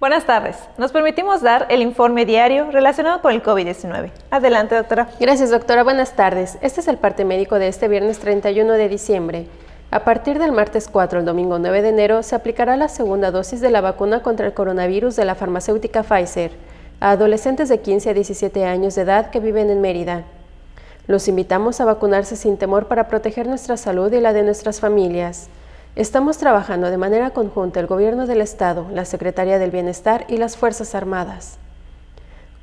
Buenas tardes. Nos permitimos dar el informe diario relacionado con el COVID-19. Adelante, doctora. Gracias, doctora. Buenas tardes. Este es el parte médico de este viernes 31 de diciembre. A partir del martes 4 al domingo 9 de enero se aplicará la segunda dosis de la vacuna contra el coronavirus de la farmacéutica Pfizer a adolescentes de 15 a 17 años de edad que viven en Mérida. Los invitamos a vacunarse sin temor para proteger nuestra salud y la de nuestras familias. Estamos trabajando de manera conjunta el Gobierno del Estado, la Secretaría del Bienestar y las Fuerzas Armadas.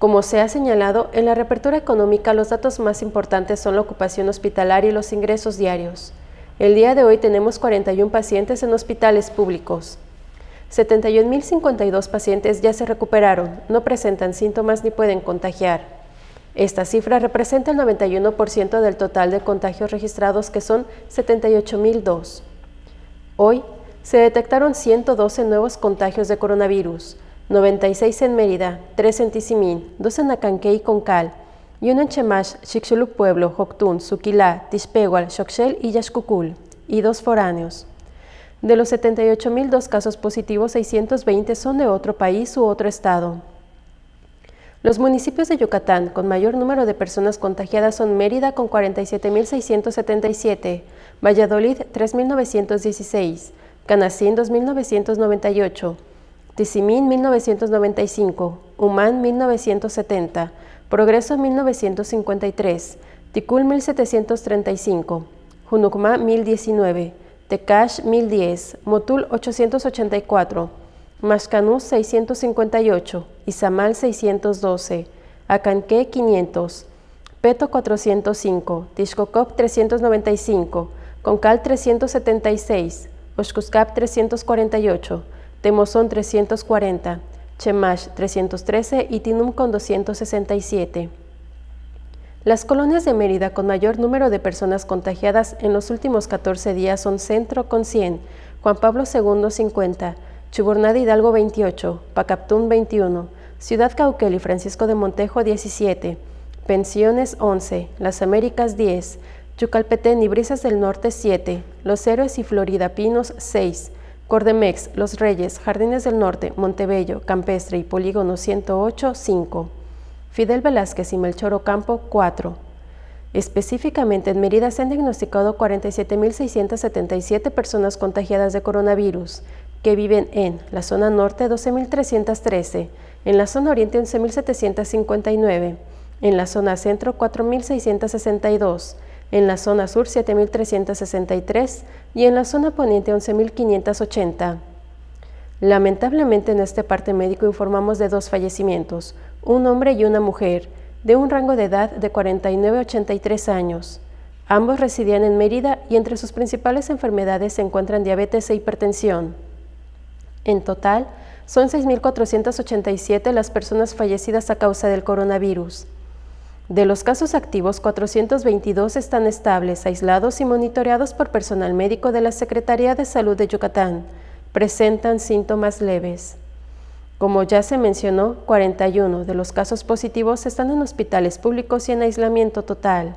Como se ha señalado, en la reapertura económica los datos más importantes son la ocupación hospitalaria y los ingresos diarios. El día de hoy tenemos 41 pacientes en hospitales públicos. 71.052 pacientes ya se recuperaron, no presentan síntomas ni pueden contagiar. Esta cifra representa el 91% del total de contagios registrados, que son 78.002. Hoy se detectaron 112 nuevos contagios de coronavirus, 96 en Mérida, 3 en Tizimín, 2 en Acanqué y Concal, y 1 en Chemash, Xixuluc Pueblo, Joctún, Suquilá, Tixpehual, Xochel y Yaxcucul, y 2 foráneos. De los 78.002 casos positivos, 620 son de otro país u otro estado. Los municipios de Yucatán con mayor número de personas contagiadas son Mérida con 47.677, Valladolid 3.916, Canacín 2.998, Tizimín 1.995, Humán 1.970, Progreso 1.953, Ticul 1.735, Junucmá 1.019, Tecash 1.010, Motul 884, Maxcanú 658, Izamal 612, Acanqué 500, Peto 405, Tixcocop 395, Concal 376, Oxcuscap 348, Temozón 340, Chemash 313 y Tinum con 267. Las colonias de Mérida con mayor número de personas contagiadas en los últimos 14 días son Centro con 100, Juan Pablo II 50, Chuburnada Hidalgo 28, Pacaptún 21, Ciudad Cauquel y Francisco de Montejo 17, Pensiones 11, Las Américas 10, Yucalpetén y Brisas del Norte 7, Los Héroes y Florida Pinos 6, Cordemex, Los Reyes, Jardines del Norte, Montebello, Campestre y Polígono 108 5, Fidel Velázquez y Melchor Ocampo 4. Específicamente en Mérida se han diagnosticado 47.677 personas contagiadas de coronavirus, que viven en la zona norte 12.313, en la zona oriente 11.759, en la zona centro 4.662, en la zona sur 7.363 y en la zona poniente 11.580. Lamentablemente en este parte médico informamos de 2 fallecimientos, un hombre y una mujer, de un rango de edad de 49 a 83 años. Ambos residían en Mérida y entre sus principales enfermedades se encuentran diabetes e hipertensión. En total, son 6.487 las personas fallecidas a causa del coronavirus. De los casos activos, 422 están estables, aislados y monitoreados por personal médico de la Secretaría de Salud de Yucatán. Presentan síntomas leves. Como ya se mencionó, 41 de los casos positivos están en hospitales públicos y en aislamiento total.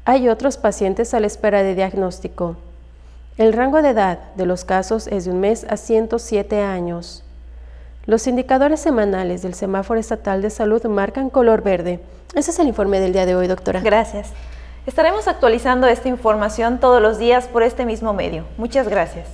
Hay otros pacientes a la espera de diagnóstico. El rango de edad de los casos es de 1 mes a 107 años. Los indicadores semanales del Semáforo Estatal de Salud marcan color verde. Ese es el informe del día de hoy, doctora. Gracias. Estaremos actualizando esta información todos los días por este mismo medio. Muchas gracias.